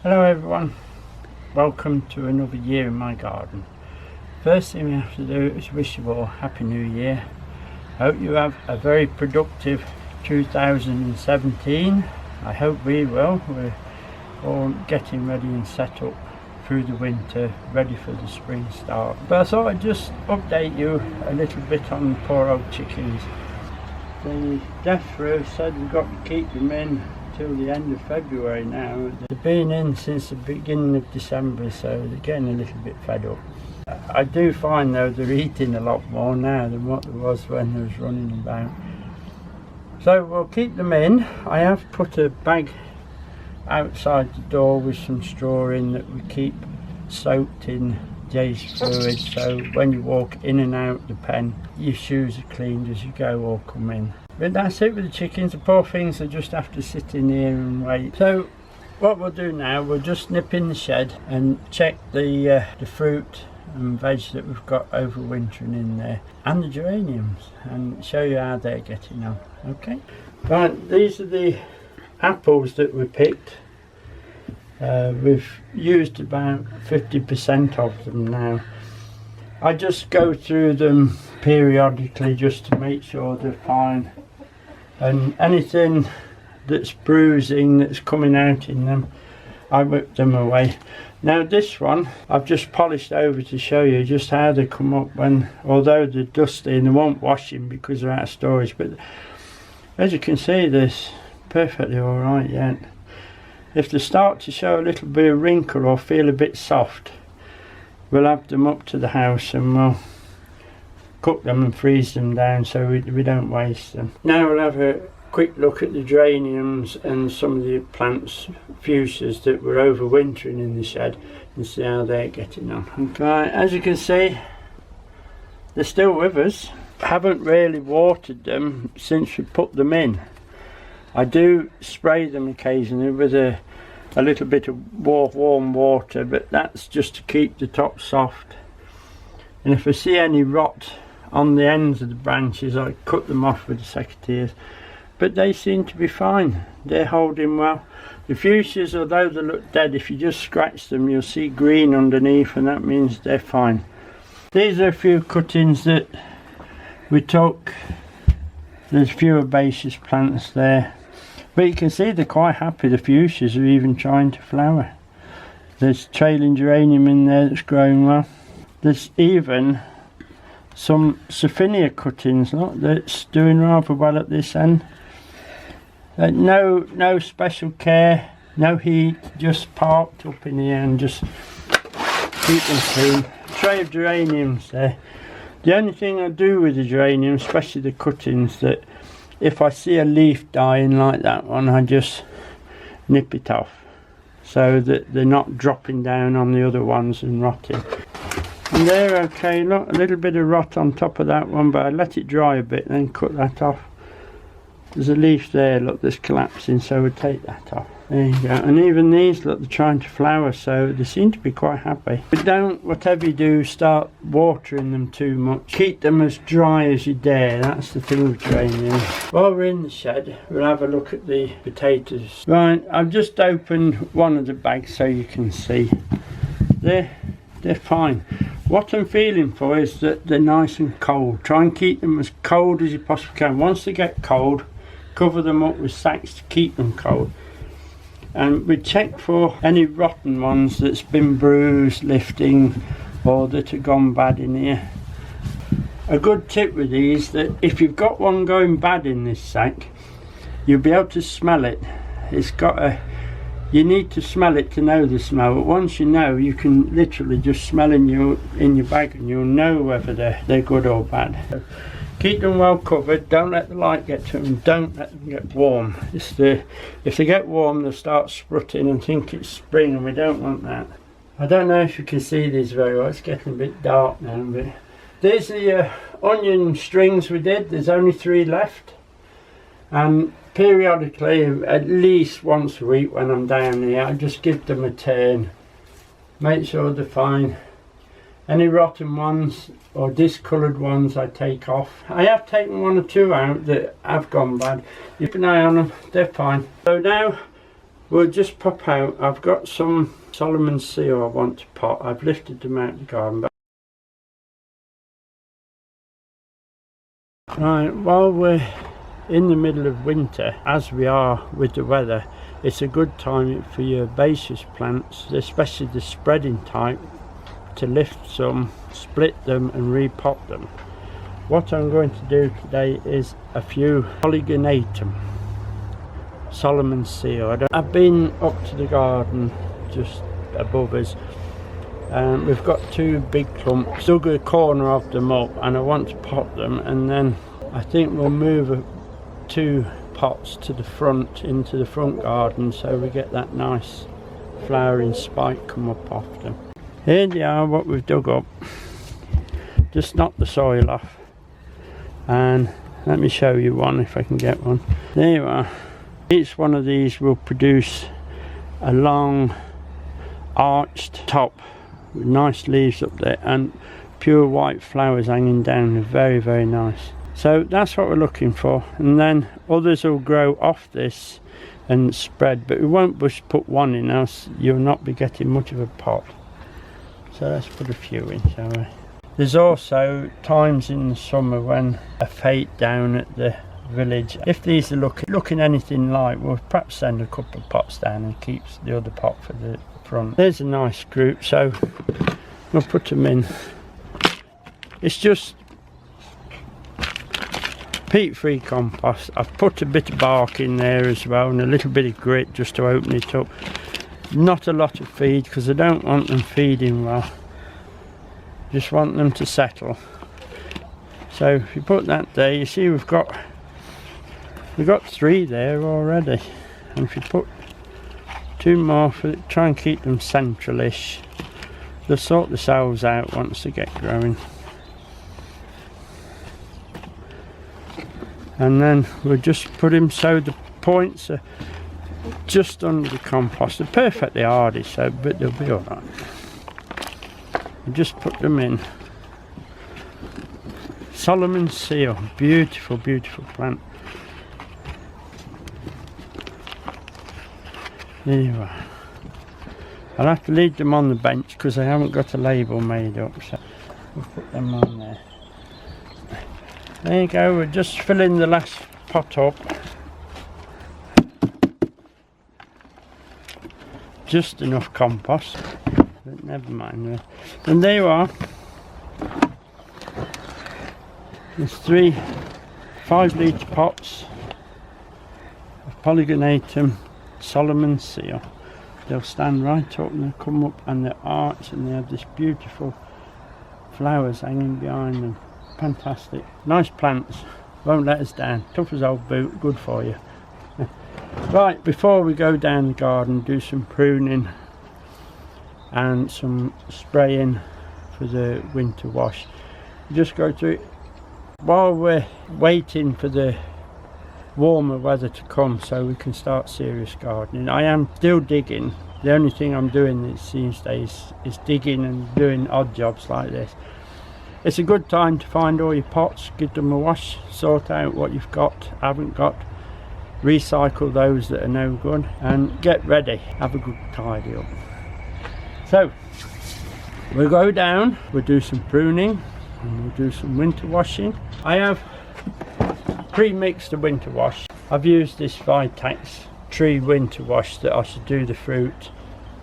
Hello everyone, welcome to another year in my garden. First thing we have to do is wish you all a happy new year. Hope you have a very productive 2017. I hope we will. We're all getting ready and set up through the winter, ready for the spring start. But I thought I'd just update you a little bit on the poor old chickens. The death row said we've got to keep them in till the end of February now. They've been in since the beginning of December, so they're getting a little bit fed up. I do find though they're eating a lot more now than what there was when they was running about. So we'll keep them in. I have put a bag outside the door with some straw in that we keep soaked in Jay's fluid, so when you walk in and out the pen your shoes are cleaned as you go or come in. But that's it with the chickens. The poor things, they just have to sit in here and wait. So what we'll do now, we'll just nip in the shed and check the fruit and veg that we've got overwintering in there, and the geraniums, and show you how they're getting on. Okay, right, these are the apples that we picked. We've used about 50% of them now. I just go through them periodically just to make sure they're fine, and anything that's bruising that's coming out in them, I whip them away. Now this one I've just polished over to show you just how they come up when, although they're dusty and they won't wash them because they're out of storage, but as you can see they're perfectly alright yet. If they start to show a little bit of wrinkle or feel a bit soft, we'll have them up to the house and we'll cook them and freeze them down so we don't waste them. Now we'll have a quick look at the geraniums and some of the plants, fuchsias, that were overwintering in the shed and see how they're getting on. Okay, as you can see, they're still with us. Haven't really watered them since we put them in. I do spray them occasionally with a little bit of warm water, but that's just to keep the top soft. And if I see any rot on the ends of the branches, I cut them off with the secateurs. But they seem to be fine. They're holding well. The fuchsias, although they look dead, if you just scratch them you'll see green underneath, and that means they're fine. These are a few cuttings that we took. There's a few herbaceous plants there. But you can see they're quite happy. The fuchsias are even trying to flower. There's trailing geranium in there that's growing well. There's even some Sophinia cuttings, look, that's doing rather well at this end. No special care, no heat, just parked up in here and just keep them clean. A tray of geraniums there. The only thing I do with the geraniums, especially the cuttings, that if I see a leaf dying like that one, I just nip it off so that they're not dropping down on the other ones and rotting. And they're okay. Look, a little bit of rot on top of that one, but I let it dry a bit then cut that off. There's a leaf there, look, that's collapsing, so we'll take that off. There you go. And even these, look, they're trying to flower, so they seem to be quite happy. But don't, whatever you do, start watering them too much. Keep them as dry as you dare. That's the thing with geraniums. While we're in the shed, we'll have a look at the potatoes. Right, I've just opened one of the bags so you can see. They're fine. What I'm feeling for is that they're nice and cold. Try and keep them as cold as you possibly can. Once they get cold, cover them up with sacks to keep them cold. And we check for any rotten ones that's been bruised, lifting, or that have gone bad in here. A good tip with these, that if you've got one going bad in this sack, you'll be able to smell it. It's got a, you need to smell it to know the smell, but once you know, you can literally just smell in your bag and you'll know whether they're good or bad. So keep them well covered, don't let the light get to them, don't let them get warm. If they get warm they'll start sprutting and think it's spring, and we don't want that. I don't know if you can see these very well, it's getting a bit dark now. But there's the onion strings we did, there's only 3 left. And periodically, at least once a week when I'm down here, I just give them a turn, make sure they're fine. Any rotten ones or discoloured ones I take off. I have taken 1 or 2 out that have gone bad. Keep an eye on them, they're fine. So now we'll just pop out. I've got some Solomon's seal I want to pot. I've lifted them out of the garden. Right, while we're in the middle of winter, as we are with the weather, it's a good time for your herbaceous plants, especially the spreading type, to lift some, split them and repot them. What I'm going to do today is a few Polygonatum, Solomon's seal. I've been up to the garden just above us, and we've got two big clumps. Dug a corner of them up and I want to pot them, and then I think we'll move two pots to the front, into the front garden, so we get that nice flowering spike come up off them. Here they are, what we've dug up. Just knock the soil off, and let me show you one if I can get one. There you are. Each one of these will produce a long arched top with nice leaves up there and pure white flowers hanging down. Very, very nice. So that's what we're looking for, and then others will grow off this and spread, but we won't just put one in, else you'll not be getting much of a pot. So let's put a few in, shall we? There's also times in the summer when a fete down at the village, if these are looking anything like, we'll perhaps send a couple of pots down and keep the other pot for the front. There's a nice group, so we'll put them in. It's just peat-free compost. I've put a bit of bark in there as well and a little bit of grit just to open it up. Not a lot of feed because I don't want them feeding well. Just want them to settle. So if you put that there, you see we've got three there already, and if you put two more, try and keep them central-ish. They'll sort themselves out once they get growing. And then we'll just put them so the points are just under the compost. They're perfectly hardy, so but they'll be alright. We'll just put them in. Solomon's seal, beautiful, beautiful plant. There you are. I'll have to leave them on the bench because I haven't got a label made up, so we'll put them on there. There you go, we're just filling the last pot up. Just enough compost, but never mind. And there you are. There's 3 5-litre pots of Polygonatum Solomon's seal. They'll stand right up and they'll come up and they're arched and they have this beautiful flowers hanging behind them. Fantastic. Nice plants. Won't let us down. Tough as old boot. Good for you. Right, before we go down the garden, do some pruning and some spraying for the winter wash. Just go through it while we're waiting for the warmer weather to come so we can start serious gardening. I am still digging. The only thing I'm doing these days is digging and doing odd jobs like this. It's a good time to find all your pots, give them a wash, sort out what you've got, haven't got, recycle those that are no good, and get ready. Have a good tidy up. So we'll go down, we'll do some pruning and we'll do some winter washing. I have pre-mixed the winter wash. I've used this Vitex tree winter wash that I should do the fruit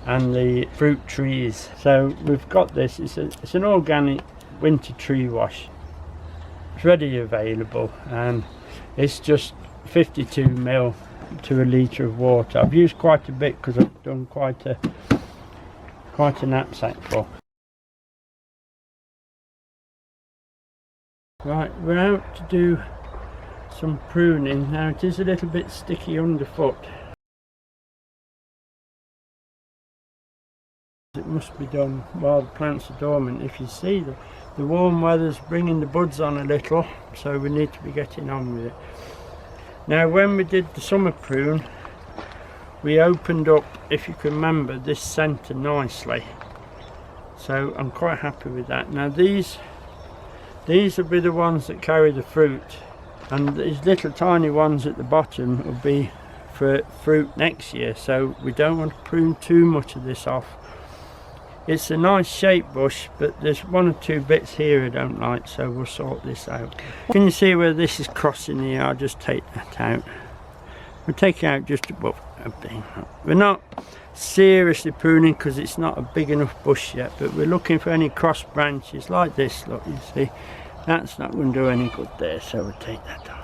and the fruit trees. So we've got this, it's an organic winter tree wash. It's ready available and it's just 52 ml to a litre of water. I've used quite a bit because I've done quite a knapsack full. Right, we're out to do some pruning. Now it is a little bit sticky underfoot. It must be done while the plants are dormant. If you see the warm weather's bringing the buds on a little, so we need to be getting on with it. Now when we did the summer prune, we opened up, if you can remember, this centre nicely, so I'm quite happy with that. Now these will be the ones that carry the fruit, and these little tiny ones at the bottom will be for fruit next year, so we don't want to prune too much of this off. It's a nice shaped bush, but there's one or two bits here I don't like, so we'll sort this out. Can you see where this is crossing here? I'll just take that out. We'll take it out just above a thing. We're not seriously pruning because it's not a big enough bush yet, but we're looking for any cross branches like this. Look, you see, that's not going to do any good there, so we'll take that off.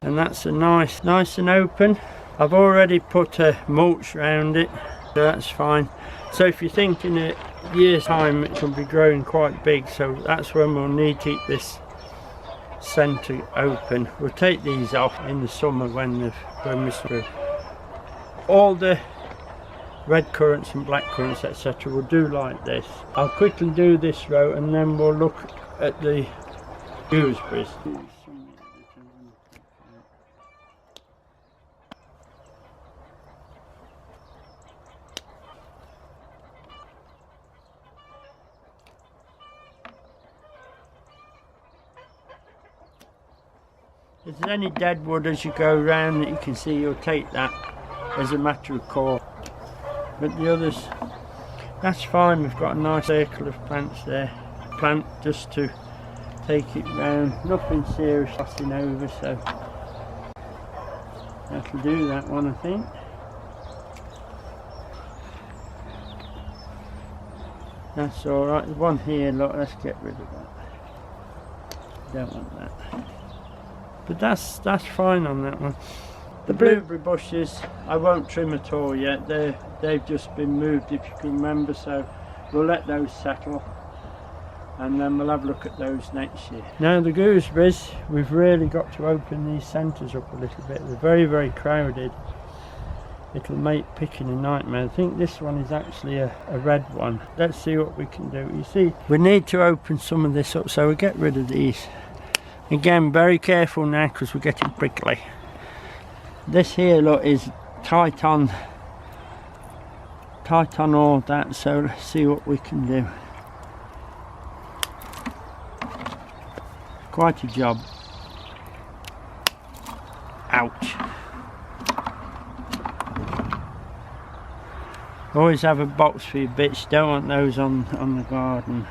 And that's a nice and open. I've already put a mulch around it, so that's fine. So if you're thinking a year's time it will be growing quite big, so that's when we'll need to keep this centre open. We'll take these off in the summer when we're through. All the red currants and black currants, etc. we'll do like this. I'll quickly do this row and then we'll look at the gooseberries. If there's any dead wood as you go round that you can see, you'll take that as a matter of course. But the others, that's fine. We've got a nice circle of plants there. Plant just to take it round. Nothing serious passing over, so that'll do that one, I think. That's alright. There's one here, look, let's get rid of that. Don't want that. But that's fine on that one. The blueberry bushes I won't trim at all yet. They've just been moved, if you can remember, so we'll let those settle and then we'll have a look at those next year. Now the gooseberries, we've really got to open these centres up a little bit. They're very crowded. It'll make picking a nightmare. I think this one is actually a red one. Let's see what we can do. You see, we need to open some of this up, so we'll get rid of these. Again, very careful now because we're getting prickly. This here, look, is tight on all that, so let's see what we can do. Quite a job. Ouch. Always have a box for your bits, don't want those on the garden.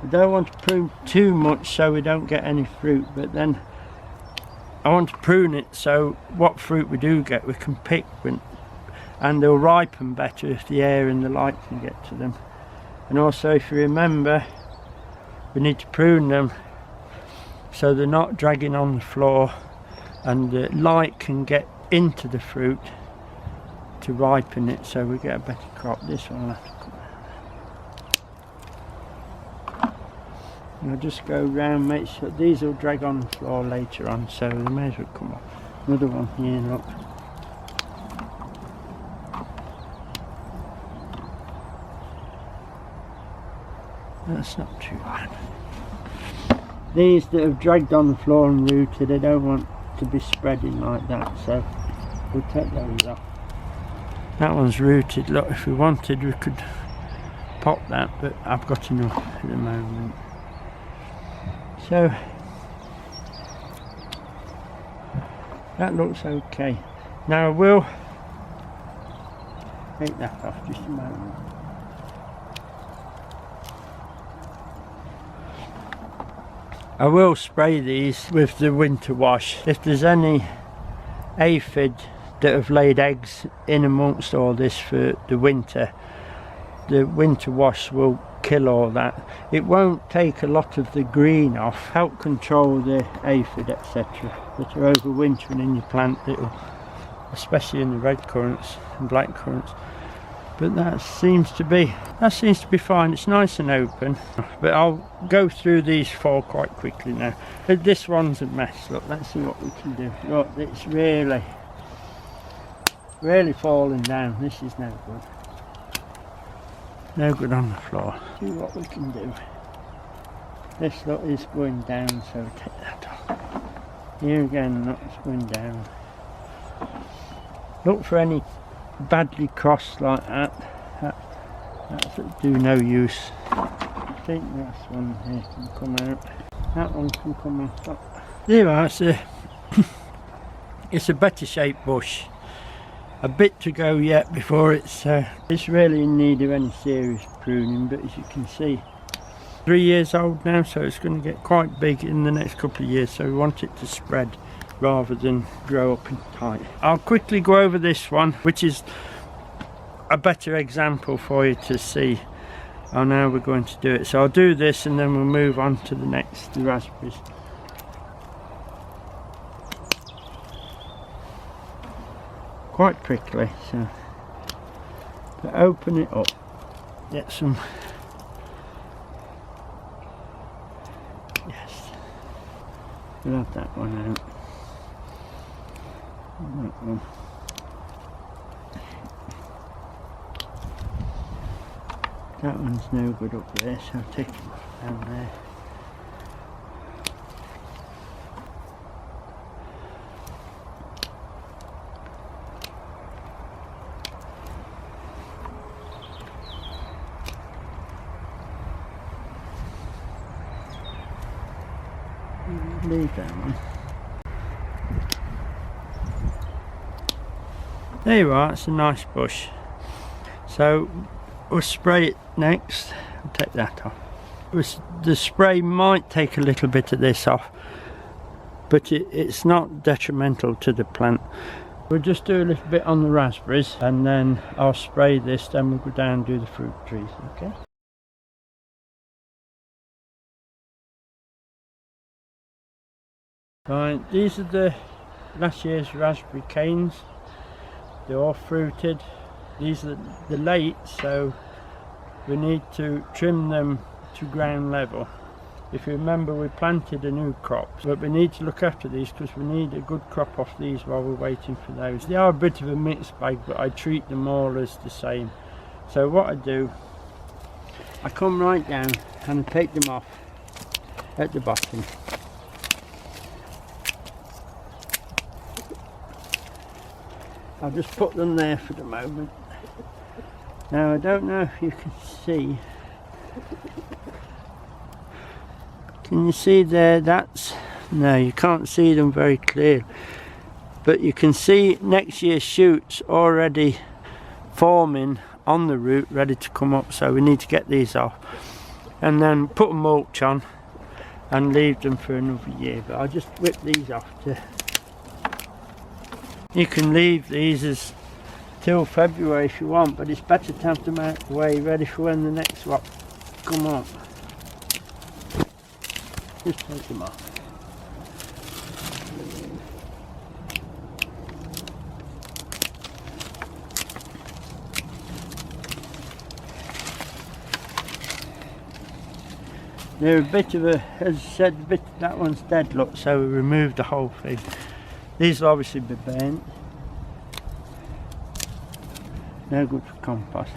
I don't want to prune too much so we don't get any fruit, but then I want to prune it so what fruit we do get we can pick, and they'll ripen better if the air and the light can get to them. And also, if you remember, we need to prune them so they're not dragging on the floor and the light can get into the fruit to ripen it so we get a better crop. This one will have to come out. And I'll just go round, make sure these will drag on the floor later on, so they may as well come off. Another one here, look. That's not too bad. These that have dragged on the floor and rooted, I don't want to be spreading like that, so we'll take those off. That one's rooted. Look, if we wanted we could pop that, but I've got enough at the moment. So that looks okay. Now I will take that off just a moment. I will spray these with the winter wash. If there's any aphid that have laid eggs in amongst all this for the winter wash will kill all that. It won't take a lot of the green off, help control the aphid, etc. that are overwintering in your plant, especially in the red currants and black currants. But that seems to be fine. It's nice and open, but I'll go through these four quite quickly now. But this one's a mess. Look, let's see what we can do. Look, it's really falling down. This is no good. No good on the floor. See what we can do. This lot is going down, so take that off. Here again, look, it's going down. Look for any badly crossed like that. That's do no use. I think this one here can come out. That one can come out. There we are, it's It's a better shaped bush. A bit to go yet before it's really in need of any serious pruning, but as you can see, 3 years old now, so it's going to get quite big in the next couple of years, so we want it to spread rather than grow up in tight. I'll quickly go over this one, which is a better example for you to see on how we're going to do it. So I'll do this and then we'll move on to the next, the raspberries. Quite quickly, so open it up, get some, yes, we'll have that one out, and that one. That one's no good up there, so I'll take it down there. Leave that one. There you are, it's a nice bush. So we'll spray it next. I'll take that off. The spray might take a little bit of this off, but it's not detrimental to the plant. We'll just do a little bit on the raspberries and then I'll spray this, then we'll go down and do the fruit trees, okay? Right, these are the last year's raspberry canes. They're all fruited. These are the late, so we need to trim them to ground level. If you remember, we planted a new crop, but we need to look after these because we need a good crop off these while we're waiting for those. They are a bit of a mixed bag, but I treat them all as the same. So what I do, I come right down and I take them off at the bottom. I'll just put them there for the moment. Now I don't know if you can see. Can you see there? No, you can't see them very clear. But you can see next year's shoots already forming on the root, ready to come up. So we need to get these off. And then put a mulch on and leave them for another year. But I'll just whip these off to... You can leave these as till February if you want, but it's better to have them out the way, ready for when the next lot come up. Just take them off. They're a bit of a, as I said, that one's dead, look, so we removed the whole thing. These will obviously be burnt. No good for compost.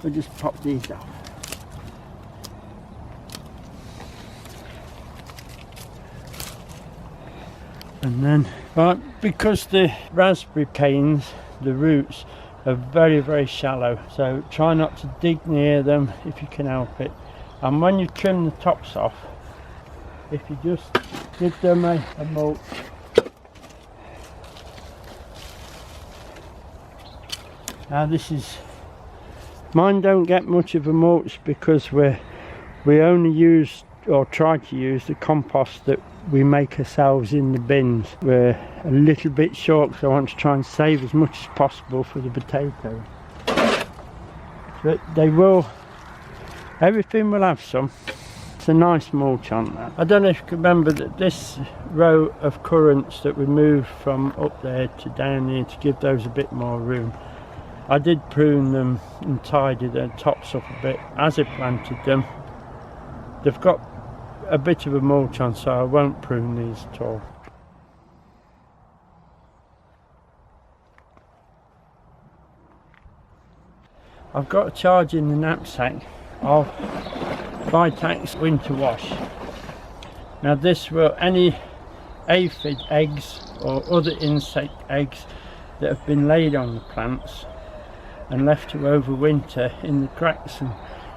We'll just pop these off. And then, right, because the raspberry canes, the roots are very, very shallow, so try not to dig near them if you can help it. And when you trim the tops off, if you just give them a mulch. Now this is, mine don't get much of a mulch because we only use or try to use the compost that we make ourselves in the bins. We're a little bit short, so I want to try and save as much as possible for the potatoes. But they will, everything will have some. It's a nice mulch on that. I don't know if you can remember that this row of currants that we moved from up there to down here to give those a bit more room. I did prune them and tidy their tops up a bit as I planted them. They've got a bit of a mulch on, so I won't prune these at all. I've got a charge in the knapsack of Vitax Winter Wash. Now this will, any aphid eggs or other insect eggs that have been laid on the plants and left to overwinter in the cracks and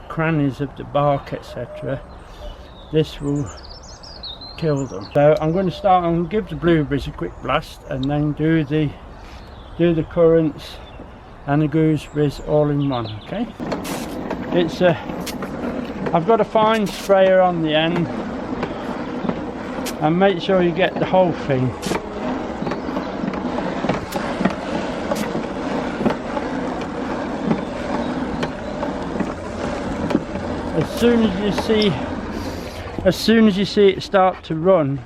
crannies of the bark, etc., this will kill them. So I'm going to start and give the blueberries a quick blast, and then do the currants and the gooseberries all in one. Okay, it's I've got a fine sprayer on the end, and make sure you get the whole thing. As soon as you see it start to run,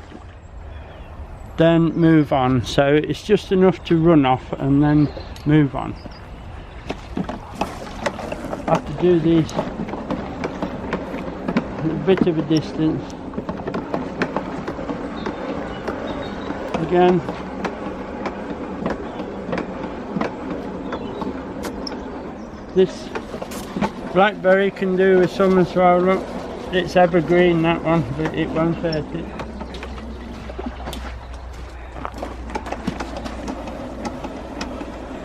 then move on. So it's just enough to run off and then move on. I have to do these a bit of a distance. Again, this blackberry can do with some as well. Look, it's evergreen, that one, but it won't hurt it.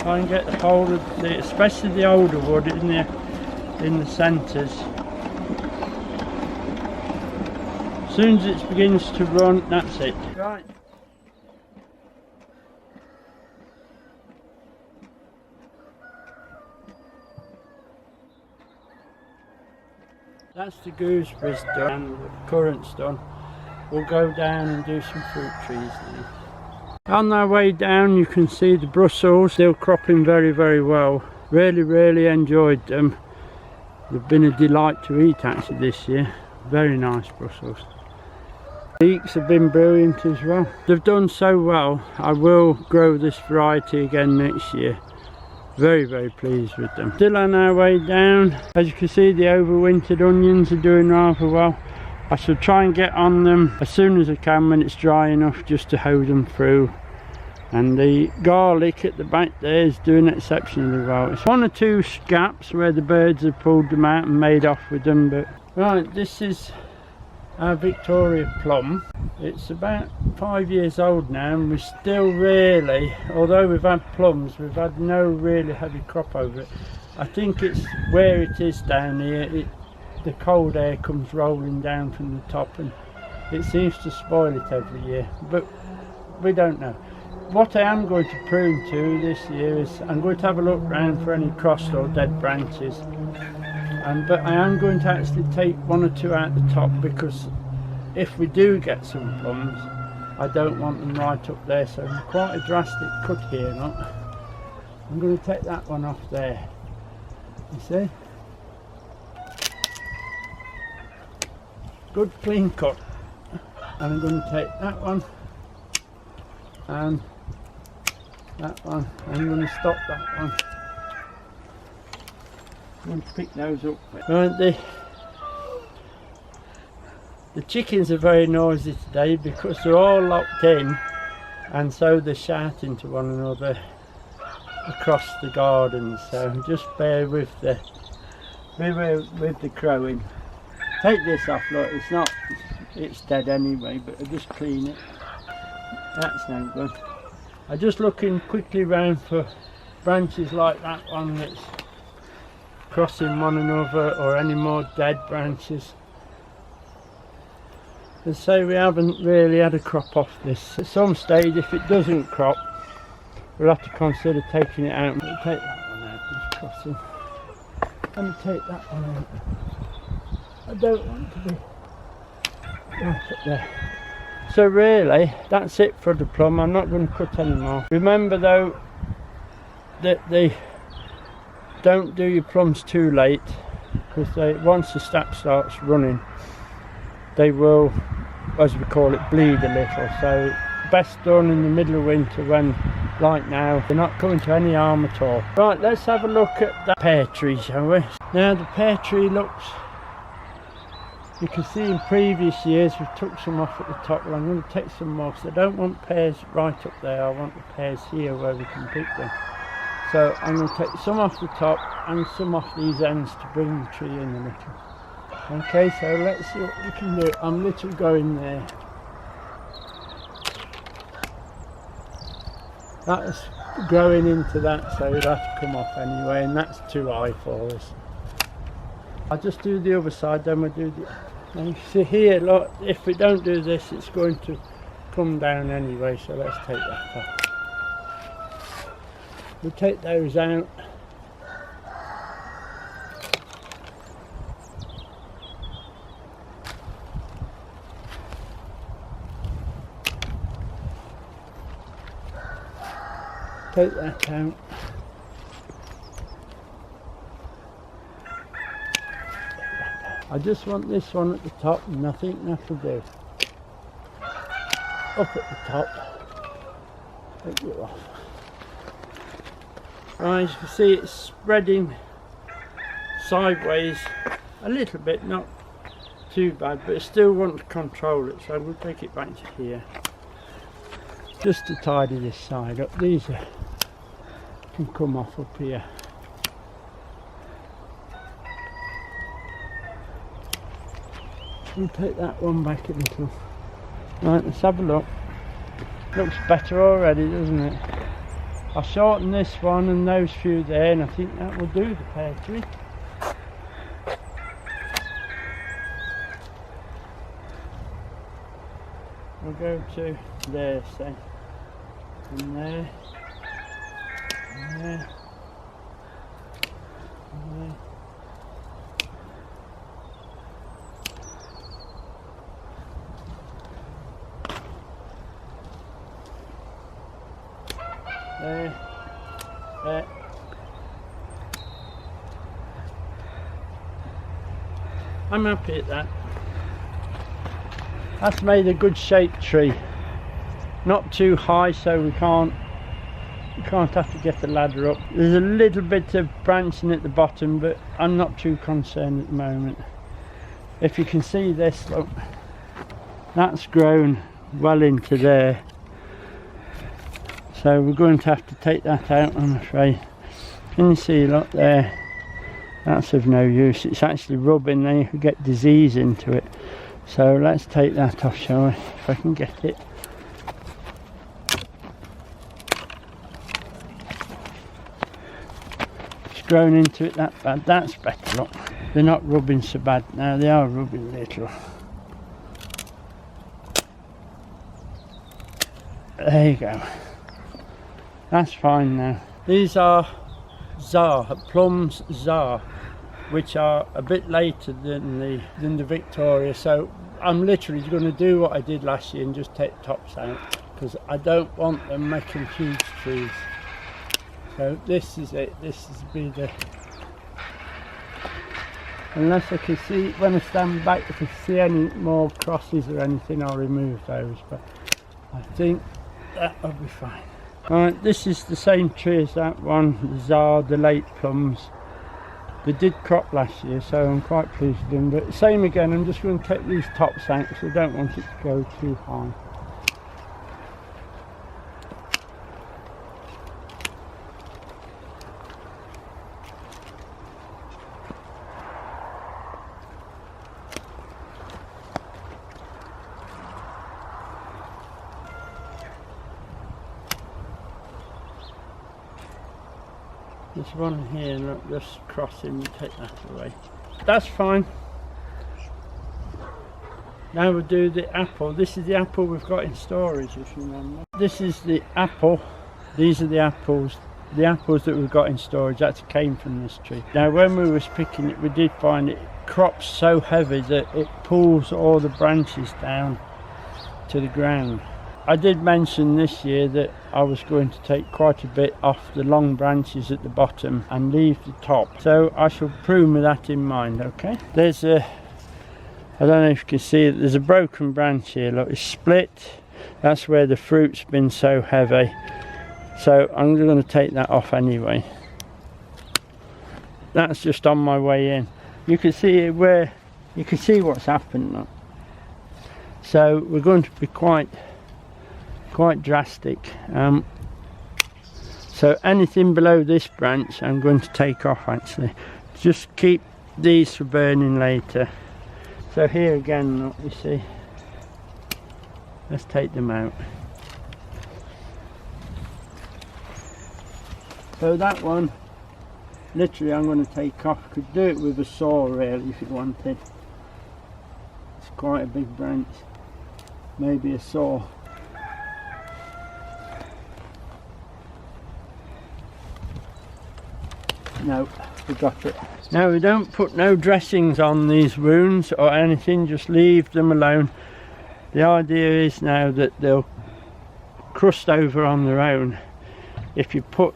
Try and get hold of the, especially the older wood in the centres. As soon as it begins to run, that's it. Right. That's the gooseberries done and the currants done. We'll go down and do some fruit trees now. On our way down you can see the Brussels still cropping very, very well. Really enjoyed them. They've been a delight to eat actually this year. Very nice Brussels. Leeks have been brilliant as well. They've done so well, I will grow this variety again next year. Very pleased with them. Still on our way down. As you can see, the overwintered onions are doing rather well. I shall try and get on them as soon as I can when it's dry enough, just to hoe them through. And the garlic at the back there is doing exceptionally well. It's one or two gaps where the birds have pulled them out and made off with them. But right, this is our Victoria plum. It's about 5 years old now, and we're still really, although we've had plums, we've had no really heavy crop over it. I think it's where it is down here, the cold air comes rolling down from the top and it seems to spoil it every year, but we don't know. What I am going to prune to this year is I'm going to have a look round for any crossed or dead branches, but I am going to actually take one or two out the top, because if we do get some plums, I don't want them right up there. So quite a drastic cut here. Look, I'm going to take that one off there, you see, good clean cut. And I'm going to take that one and that one. I'm going to stop that one. I'm going to pick those up. Right, the chickens are very noisy today because they're all locked in, and so they're shouting to one another across the garden. So just bear with the crowing. Take this off. Look, it's dead anyway, but I'll just clean it. That's no good. I'm just looking quickly round for branches like that one that's crossing one another, or any more dead branches. And so we haven't really had a crop off this. At some stage, if it doesn't crop, we'll have to consider taking it out. We'll take that one out, just crossing. Let me take that one out. I don't want to be right up there. So really, that's it for the plum. I'm not going to cut any more. Remember though, that they don't do your plums too late, because once the sap starts running, they will, as we call it, bleed a little. So best done in the middle of winter, when, like now, they're not coming to any harm at all. Right, let's have a look at that pear tree, shall we? Now the pear tree looks, you can see in previous years we've took some off at the top. Well, I'm going to take some more, because I don't want pears right up there. I want the pears here where we can pick them. So I'm going to take some off the top and some off these ends to bring the tree in a little. Okay, so let's see what we can do. I'm literally going there. That's growing into that, so it'll have to come off anyway, and that's too high for us. I'll just do the other side, then we'll do the... And you see here, look, if we don't do this, it's going to come down anyway, so let's take that off. We'll take those out. Take that out. I just want this one at the top, and I think that'll do. Up at the top. Take it off. Right, as you can see, it's spreading sideways a little bit, not too bad, but I still want to control it, so we'll take it back to here. Just to tidy this side up. These can come off up here. We'll take that one back a little. Right, let's have a look. Looks better already, doesn't it? I'll shorten this one and those few there, and I think that will do the pear tree. We'll go to there, say. And there. And there. And there. There. I'm happy at that. That's made a good shaped tree. Not too high, so we can't have to get the ladder up. There's a little bit of branching at the bottom, but I'm not too concerned at the moment. If you can see this, look, that's grown well into there. So we're going to have to take that out, I'm afraid. Can you see, look there? That's of no use. It's actually rubbing, then you could get disease into it. So let's take that off, shall we? If I can get it. It's grown into it that bad. That's better, look. They're not rubbing so bad now, they are rubbing a little. There you go. That's fine now. These are plums Czar, which are a bit later than the Victoria. So I'm literally going to do what I did last year and just take the tops out, because I don't want them making huge trees. So this is it. This is be the. Unless I can see when I stand back, if I see any more crosses or anything, I'll remove those. But I think that will be fine. Alright, this is the same tree as that one, the Czar, the late plums. They did crop last year, so I'm quite pleased with them. But same again, I'm just going to take these tops out because I don't want it to go too high. This one here, look, just crossing, take that away. That's fine. Now we'll do the apple. This is the apple we've got in storage, if you remember. This is the apple. These are the apples that we've got in storage. That came from this tree. Now when we was picking it, we did find it crops so heavy that it pulls all the branches down to the ground. I did mention this year that I was going to take quite a bit off the long branches at the bottom and leave the top. So I shall prune with that in mind, okay? There's a, I don't know if you can see it, there's a broken branch here, look, it's split. That's where the fruit's been so heavy. So I'm going to take that off anyway. That's just on my way in. You can see where, you can see what's happened, look. So we're going to be quite drastic. So anything below this branch I'm going to take off, actually. Just keep these for burning later. So here again, look, you see, let's take them out. So that one, literally I'm going to take off. Could do it with a saw really if you wanted. quite a big branch, maybe a saw. No, we got it. Now we don't put no dressings on these wounds or anything, just leave them alone. The idea is now that they'll crust over on their own. If you put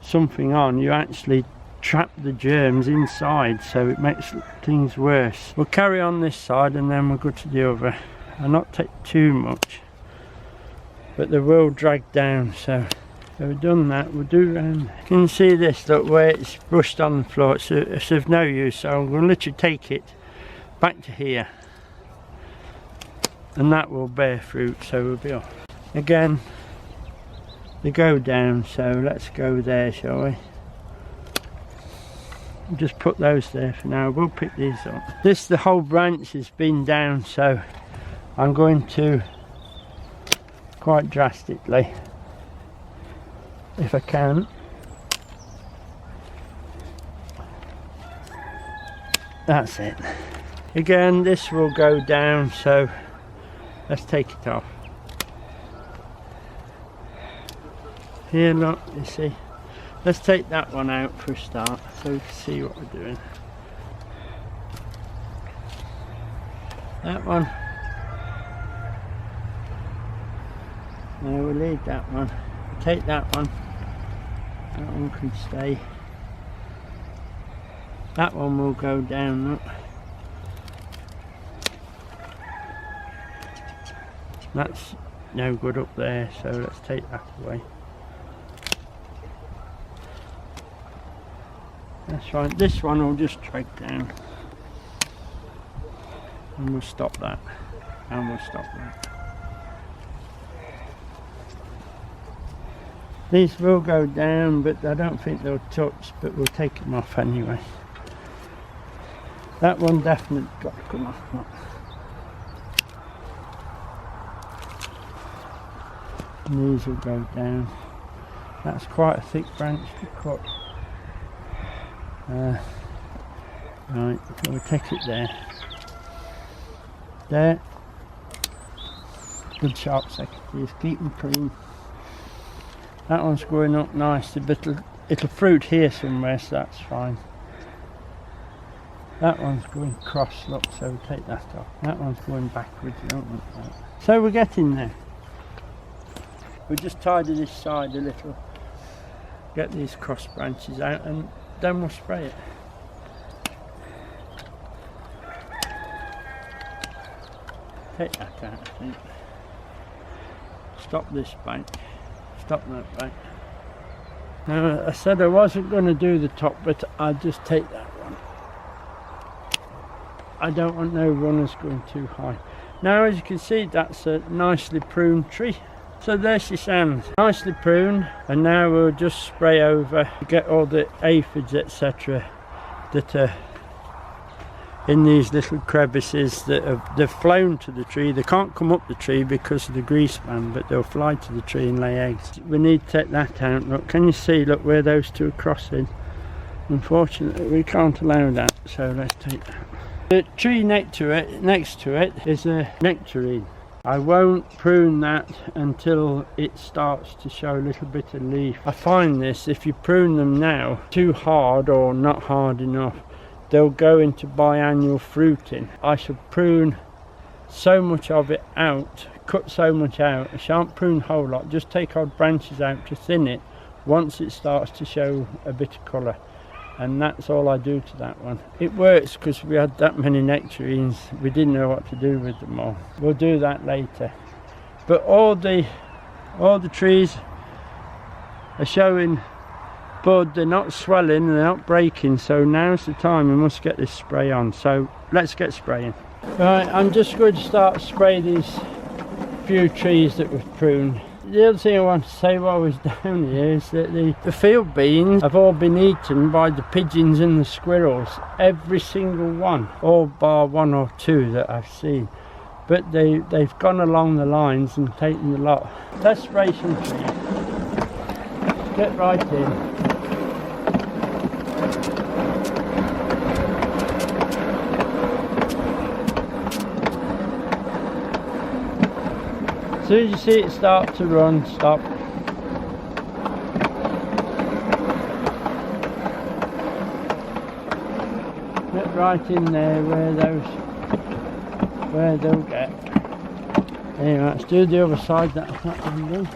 something on, you actually trap the germs inside, so it makes things worse. We'll carry on this side and then we'll go to the other. I'll not take too much, but they will drag down, so we've done that. We'll do around. You can see this, look, where it's brushed on the floor. It's of no use, so I'm going to literally take it back to here, and that will bear fruit, so we'll be off. Again, they go down, so let's go there, shall we? Just put those there for now. We'll pick these up. The whole branch has been down, so I'm going to quite drastically, if I can, that's it. Again, this will go down, so let's take it off. Here, look, you see. Let's take that one out for a start, so we can see what we're doing. That one. No, we'll leave that one. Take that one. That one can stay. That one will go down, look. That's no good up there, so let's take that away. That's right, this one will just drag down. And we'll stop that. And we'll stop that. These will go down, but I don't think they'll touch, but we'll take them off anyway. That one definitely got to come off. Look. And these will go down. That's quite a thick branch to cut. Right, so we'll take it there. There. Good sharp secateurs, keep them clean. That one's going up nicely, but it'll fruit here somewhere, so that's fine. That one's going cross, look, so we'll take that off. That one's going backwards, you don't want that. So we're getting there. We'll just tidy this side a little, get these cross branches out, and then we'll spray it. Take that out, I think. Stop this bank. Stop that bank. Now, I said I wasn't going to do the top, but I'll just take that one. I don't want no runners going too high. Now, as you can see, that's a nicely pruned tree. So there she stands, nicely pruned, and now we'll just spray over to get all the aphids, etc., that are in these little crevices that they've flown to the tree. They can't come up the tree because of the grease man, but they'll fly to the tree and lay eggs. We need to take that out. Look, can you see, look where those two are crossing? Unfortunately, we can't allow that, so let's take that. The tree next to it is a nectarine. I won't prune that until it starts to show a little bit of leaf. I find this, if you prune them now too hard or not hard enough, they'll go into biannual fruiting. I should prune so much of it out, cut so much out. I shan't prune a whole lot, just take odd branches out to thin it once it starts to show a bit of colour. And that's all I do to that one. It works because we had that many nectarines, we didn't know what to do with them all. We'll do that later. But all the trees are showing bud, they're not swelling, they're not breaking, so now's the time we must get this spray on. So let's get spraying. Right, I'm just going to start spraying these few trees that we've pruned. The other thing I want to say while I was down here is that the field beans have all been eaten by the pigeons and the squirrels. Every single one, all bar one or two that I've seen. But they've gone along the lines and taken the lot. Let's spray some trees. Get right in. soon as you see it start to run, stop. Get right in there where they'll get. Anyway, let's do the other side. That's not been done.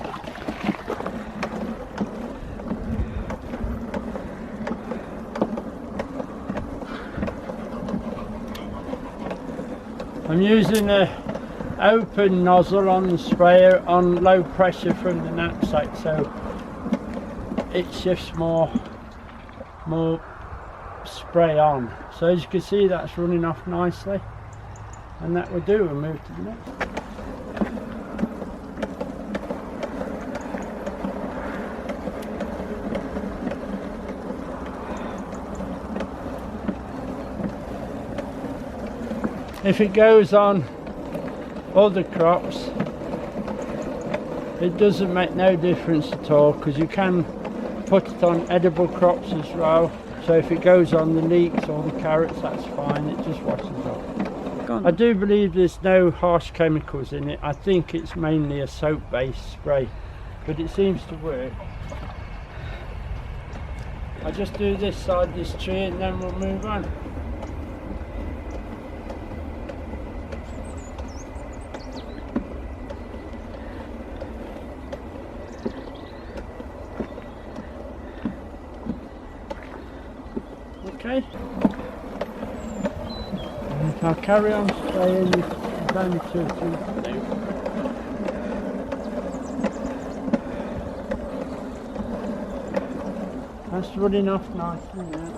I'm using a open nozzle on the sprayer on low pressure from the knapsack, so it shifts more spray on. So as you can see, that's running off nicely, and that will do. We'll move to the next. If it goes on other crops, it doesn't make no difference at all, because you can put it on edible crops as well. So if it goes on the leeks or the carrots, that's fine, it just washes off. I do believe there's no harsh chemicals in it. I think it's mainly a soap based spray, but it seems to work. I'll just do this side of this tree and then we'll move on. Okay, and I'll carry on spraying. There's only 2 or 3 to do. That's running off nicely now.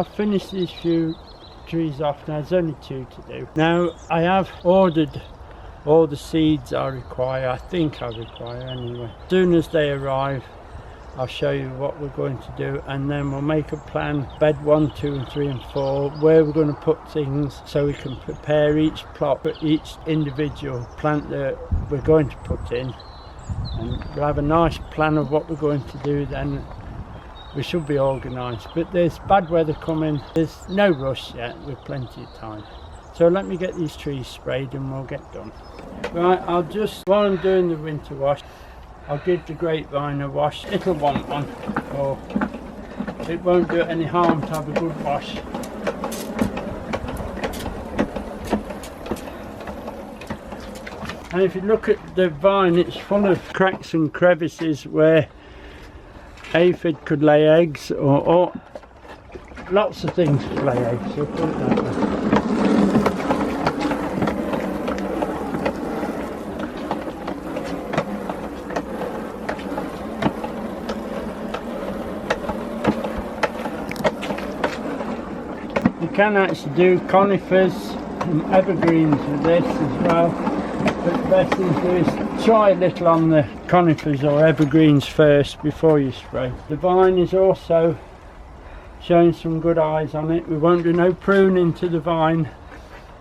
I've finished these few trees off now. There's only 2 to do. Now I have ordered all the seeds I require. I think I require anyway. As soon as they arrive, I'll show you what we're going to do, and then we'll make a plan, bed 1, 2 and 3 and 4, where we're going to put things, so we can prepare each plot for each individual plant that we're going to put in, and we'll have a nice plan of what we're going to do then. We should be organised, but there's bad weather coming. There's no rush yet, with plenty of time. So let me get these trees sprayed and we'll get done. Right, while I'm doing the winter wash, I'll give the grapevine a wash. It'll want one, or it won't do it any harm to have a good wash. And if you look at the vine, it's full of cracks and crevices where aphid could lay eggs, or lots of things could lay eggs, so put it that way. You can actually do conifers and evergreens with this as well, but the best thing to do is try a little on the conifers or evergreens first before you spray. The vine is also showing some good eyes on it. We won't do no pruning to the vine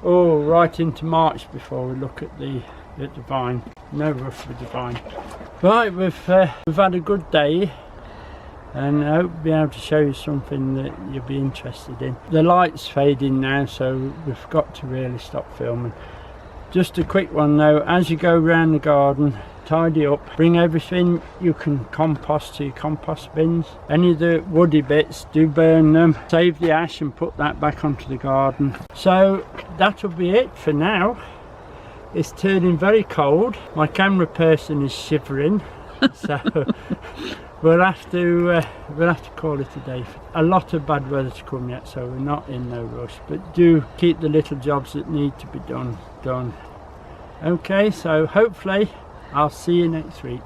right into March before we look at the vine. No rush with the vine. Right, we've had a good day, and I hope to be able to show you something that you'll be interested in. The light's fading now, so we've got to really stop filming. Just a quick one though, as you go around the garden, tidy up, bring everything you can compost to your compost bins. Any of the woody bits, do burn them, save the ash and put that back onto the garden. So that'll be it for now. It's turning very cold, my camera person is shivering, so we'll have to call it a day. A lot of bad weather to come yet, so we're not in no rush, but do keep the little jobs that need to be done. Okay, so hopefully I'll see you next week.